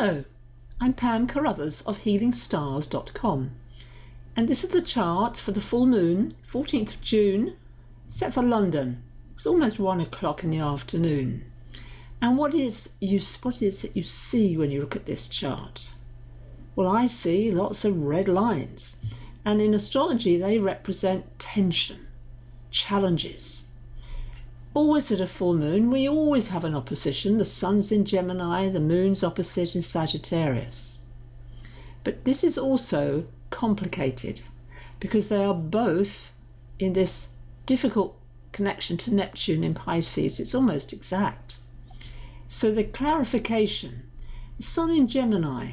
Hello, I'm Pam Carruthers of healingstars.com, and this is the chart for the full moon, 14th of June, set for London. It's almost 1 o'clock in the afternoon. And what is it you see when you look at this chart? Well, I see lots of red lines, and in astrology they represent tension, challenges. Always at a full moon, we always have an opposition. The sun's in Gemini, the moon's opposite in Sagittarius. But this is also complicated because they are both in this difficult connection to Neptune in Pisces. It's almost exact. So the clarification, the sun in Gemini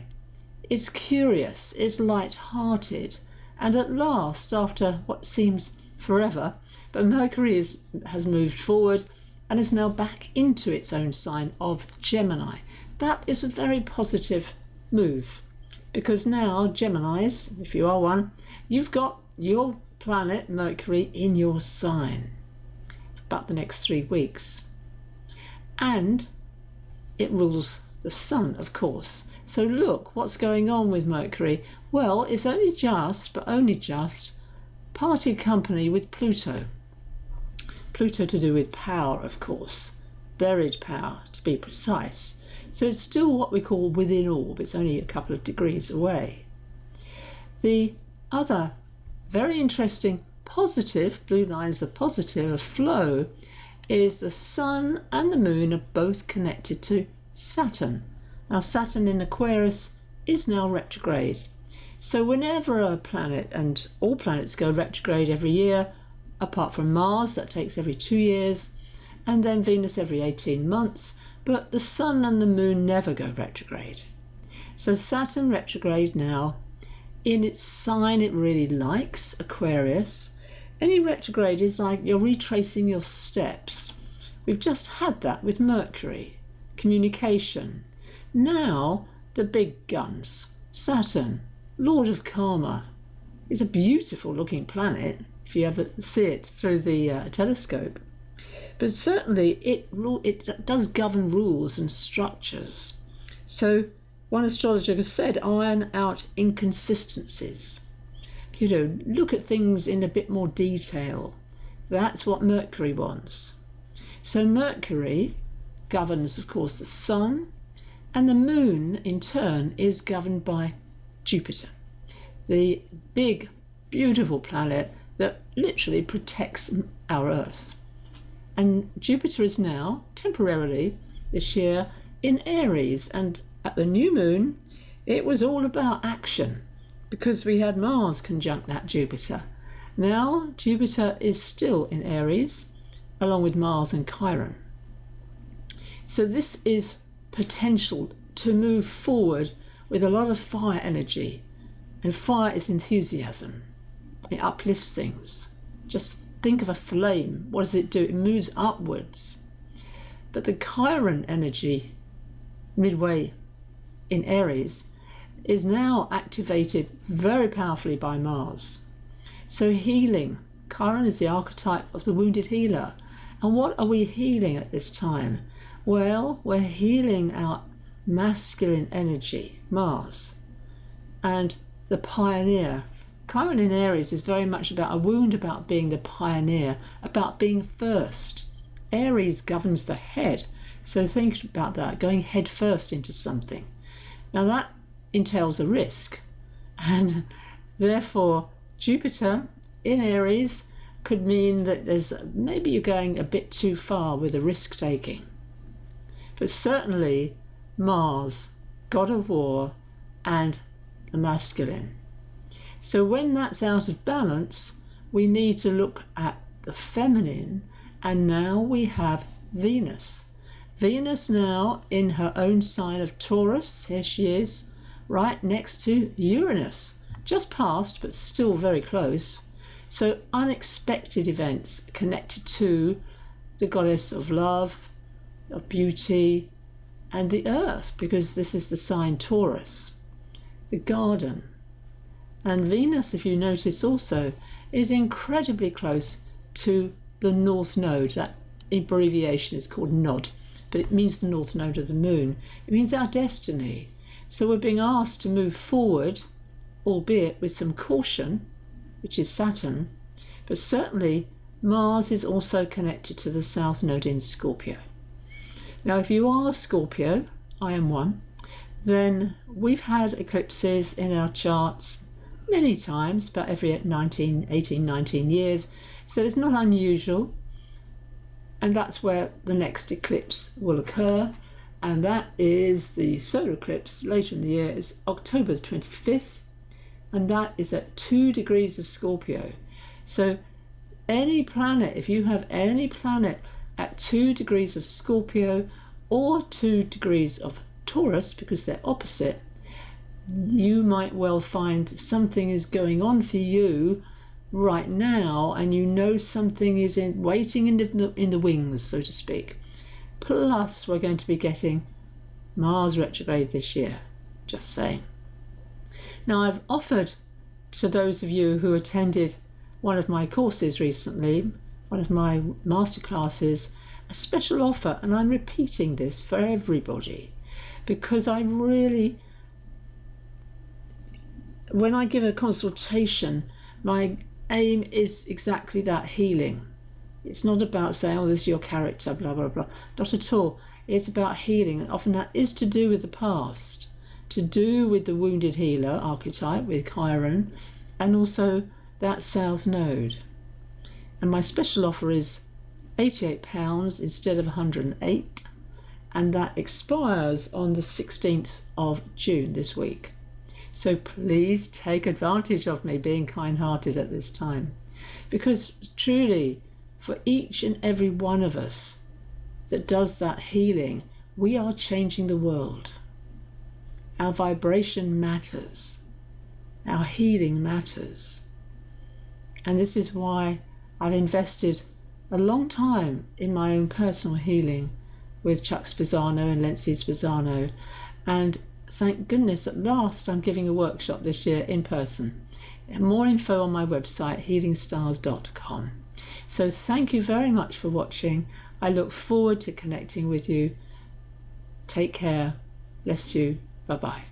is curious, is light-hearted, and at last, after what seems forever, but Mercury has moved forward and is now back into its own sign of Gemini. That is a very positive move, because now Geminis, if you are one, you've got your planet Mercury in your sign for about the next 3 weeks, and it rules the sun, of course. So look what's going on with Mercury. Well, it's only just party company with Pluto. Pluto to do with power, of course, buried power to be precise. So it's still what we call within orb. It's only a couple of degrees away. The other very interesting positive, blue lines are positive, a flow, is the sun and the moon are both connected to Saturn. Now Saturn in Aquarius is now retrograde. So whenever a planet, and all planets go retrograde every year, apart from Mars, that takes every 2 years, and then Venus every 18 months, but the sun and the moon never go retrograde. So Saturn retrograde now, in its sign it really likes, Aquarius. Any retrograde is like you're retracing your steps. We've just had that with Mercury, communication. Now the big guns, Saturn, Lord of Karma, is a beautiful looking planet if you ever see it through the telescope. But certainly it does govern rules and structures. So one astrologer has said, iron out inconsistencies. Look at things in a bit more detail. That's what Mercury wants. So Mercury governs, of course, the sun, and the moon in turn is governed by Jupiter, the big, beautiful planet that literally protects our Earth. And Jupiter is now, temporarily, this year, in Aries, and at the new moon, it was all about action, because we had Mars conjunct that Jupiter. Now, Jupiter is still in Aries, along with Mars and Chiron. So this is potential to move forward with a lot of fire energy, and fire is enthusiasm. It uplifts things. Just think of a flame. What does it do? It moves upwards. But the Chiron energy, midway in Aries, is now activated very powerfully by Mars. So healing. Chiron is the archetype of the wounded healer. And what are we healing at this time? Well, we're healing our masculine energy, Mars, and the pioneer. Chiron in Aries is very much about a wound, about being the pioneer, about being first. Aries governs the head, so think about that, going head first into something. Now that entails a risk, and therefore Jupiter in Aries could mean that maybe you're going a bit too far with the risk taking. But certainly Mars, god of war, and the masculine. So when that's out of balance, we need to look at the feminine, and now we have Venus. Venus now in her own sign of Taurus, here she is, right next to Uranus, just past but still very close. So unexpected events connected to the goddess of love, of beauty, and the earth, because this is the sign Taurus, the garden. And Venus, if you notice also, is incredibly close to the North Node. That abbreviation is called NOD, but it means the North Node of the Moon. It means our destiny. So we're being asked to move forward, albeit with some caution, which is Saturn, but certainly Mars is also connected to the South Node in Scorpio. Now, if you are a Scorpio, I am one, then we've had eclipses in our charts many times, about every 18, 19 years, so it's not unusual, and that's where the next eclipse will occur, and that is the solar eclipse later in the year. It's October the 25th, and that is at 2 degrees of Scorpio. So any planet, if you have any planet at 2 degrees of Scorpio or 2 degrees of Taurus, because they're opposite, you might well find something is going on for you right now, and you know something is waiting in the wings, so to speak. Plus, we're going to be getting Mars retrograde this year, just saying. Now, I've offered to those of you who attended one of my courses recently, one of my masterclasses, a special offer, and I'm repeating this for everybody because I really, when I give a consultation, my aim is exactly that, healing. It's not about saying, oh, this is your character, blah, blah, blah. Not at all. It's about healing, and often that is to do with the past, to do with the wounded healer archetype with Chiron, and also that South Node. And my special offer is £88 instead of 108, and that expires on the 16th of June this week. So please take advantage of me being kind-hearted at this time, because truly, for each and every one of us that does that healing, we are changing the world. Our vibration matters. Our healing matters. And this is why I've invested a long time in my own personal healing with Chuck Spezzano and Lenzi Spezzano. And thank goodness at last I'm giving a workshop this year in person. More info on my website, healingstars.com. So thank you very much for watching. I look forward to connecting with you. Take care. Bless you. Bye-bye.